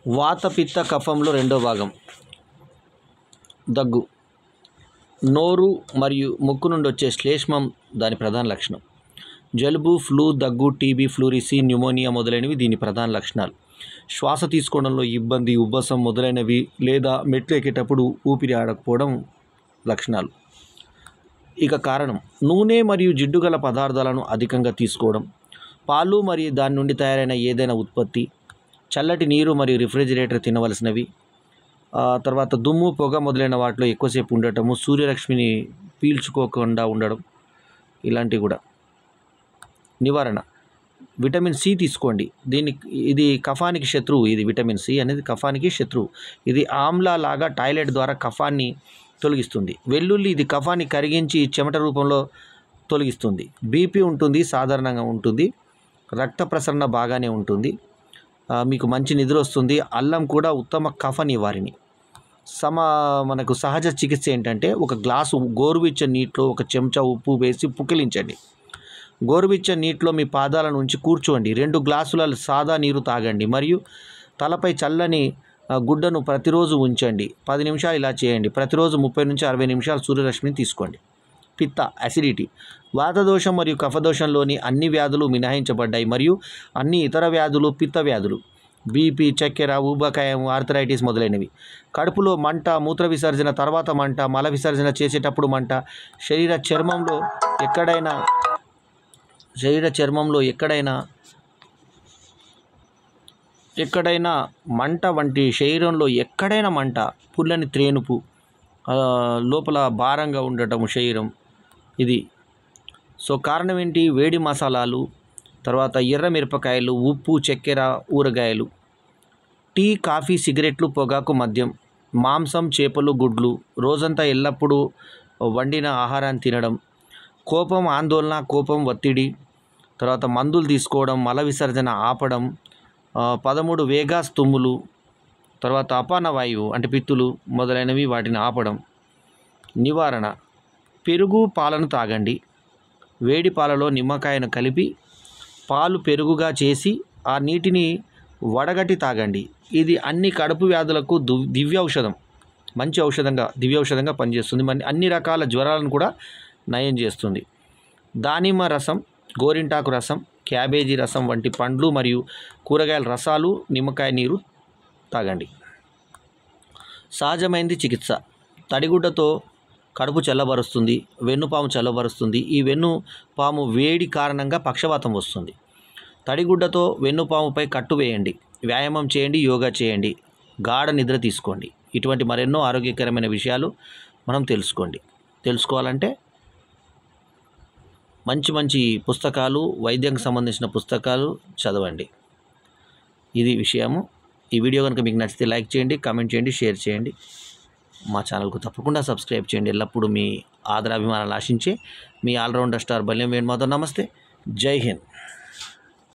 వాత పిత్త కఫంలో రెండో భాగం దగ్గు. నోరు మరియు ముక్కు నుండి వచ్చే శ్లేష్మం దాని ప్రధాన లక్షణం. జలుబు, ఫ్లూ, దగ్గు, టీబీ, ఫ్లూరిసి, న్యూమోనియా మొదలైనవి దీని ప్రధాన లక్షణాలు. శ్వాస తీసుకోవడంలో ఇబ్బంది, ఉబ్బసం మొదలైనవి లేదా మెట్లు ఎక్కేటప్పుడు ఊపిరి ఆడకపోవడం లక్షణాలు. ఇక కారణం: నూనె మరియు జిడ్డు గల పదార్థాలను అధికంగా తీసుకోవడం, పాలు మరియు దాని నుండి తయారైన ఏదైనా ఉత్పత్తి, చల్లటి నీరు మరియు రిఫ్రిజిరేటర్ తినవలసినవి, తర్వాత దుమ్ము, పొగ మొదలైన వాటిలో ఎక్కువసేపు ఉండటము, సూర్యరశ్మిని పీల్చుకోకుండా ఉండడం, ఇలాంటివి కూడా. నివారణ: విటమిన్ సి తీసుకోండి. ఇది కఫానికి శత్రువు. ఇది విటమిన్ సి అనేది కఫానికి శత్రువు. ఇది ఆమ్లాలాగా టాయిలెట్ ద్వారా కఫాన్ని తొలగిస్తుంది. వెల్లుల్లి ఇది కఫాన్ని కరిగించి చెమట రూపంలో తొలగిస్తుంది. బీపీ ఉంటుంది, సాధారణంగా ఉంటుంది. రక్త ప్రసరణ బాగానే ఉంటుంది. మీకు మంచి నిద్ర వస్తుంది. అల్లం కూడా ఉత్తమ కఫ నివారిణి. మనకు సహజ చికిత్స ఏంటంటే, ఒక గ్లాసు గోరువెచ్చని నీటిలో ఒక చెంచా ఉప్పు వేసి పుక్కిలించండి. గోరువెచ్చని నీటిలో మీ పాదాలను ఉంచి కూర్చోండి. 2 గ్లాసుల సాదా నీరు తాగండి మరియు తలపై చల్లని గుడ్డను ప్రతిరోజు ఉంచండి. 10 నిమిషాలు ఇలా చేయండి. ప్రతిరోజు 30 నుంచి 60 నిమిషాలు సూర్యరశ్మిని తీసుకోండి. పిత్త, అసిడిటీ. వాతదోషం మరియు కఫదోషంలోని అన్ని వ్యాధులు మినహాయించబడ్డాయి మరియు అన్ని ఇతర వ్యాధులు పిత్త వ్యాధులు, బీపీ, చక్కెర, ఊబకాయం, ఆర్థరైటిస్ మొదలైనవి. కడుపులో మంట, మూత్ర విసర్జన తర్వాత మంట, మల విసర్జన చేసేటప్పుడు మంట, శరీర చర్మంలో ఎక్కడైనా మంట వంటి శరీరంలో ఎక్కడైనా మంట, పుల్లని త్రేనుపు, లోపల భారంగా ఉండటం శరీరం. ఇది కారణం ఏంటి? వేడి మసాలాలు, తర్వాత ఎర్ర మిరపకాయలు, ఉప్పు, చక్కెర, ఊరగాయలు, టీ, కాఫీ, సిగరెట్లు, పొగాకు, మద్యం, మాంసం, చేపలు, గుడ్లు, రోజంతా ఎల్లప్పుడూ వండిన ఆహారాన్ని తినడం, కోపం, ఆందోళన, ఒత్తిడి, తర్వాత మందులు తీసుకోవడం, మల విసర్జన ఆపడం, 13 వేగాస్ తుమ్ములు, తర్వాత అపాన వాయువు అంటే పిత్తులు మొదలైనవి, వాటిని ఆపడం. నివారణ: పెరుగు, పాలను తాగండి. వేడి పాలలో నిమ్మకాయను కలిపి పాలు పెరుగుగా చేసి ఆ నీటిని వడగట్టి తాగండి. ఇది అన్ని కడుపు వ్యాధులకు దివ్య ఔషధంగా పనిచేస్తుంది. అన్ని రకాల జ్వరాలను కూడా నయం చేస్తుంది. దానిమ్మ రసం, గోరింటాకు రసం, క్యాబేజీ రసం వంటి పండ్లు మరియు కూరగాయల రసాలు, నిమ్మకాయ నీరు తాగండి. సహజమైనది చికిత్స. తడిగుడ్డతో కడుపు చల్లబరుస్తుంది. వెన్నుపాము చల్లబరుస్తుంది. ఈ వెన్నుపాము వేడి కారణంగా పక్షవాతం వస్తుంది. తడిగుడ్డతో వెన్నుపాముపై కట్టు వేయండి. వ్యాయామం చేయండి, యోగా చేయండి, గాఢ నిద్ర తీసుకోండి. ఇటువంటి మరెన్నో ఆరోగ్యకరమైన విషయాలు మనం తెలుసుకోవాలంటే మంచి పుస్తకాలు, వైద్యానికి సంబంధించిన పుస్తకాలు చదవండి. ఇది విషయము. ఈ వీడియో కనుక మీకు నచ్చితే లైక్ చేయండి, కామెంట్ చేయండి, షేర్ చేయండి. మా ఛానల్కు తప్పకుండా సబ్స్క్రైబ్ చేయండి. ఎల్లప్పుడూ మీ ఆదరాభిమానాలు ఆశించే మీ ఆల్రౌండర్ స్టార్ బల్యం వేణుమాధవ్. నమస్తే. జై హింద్.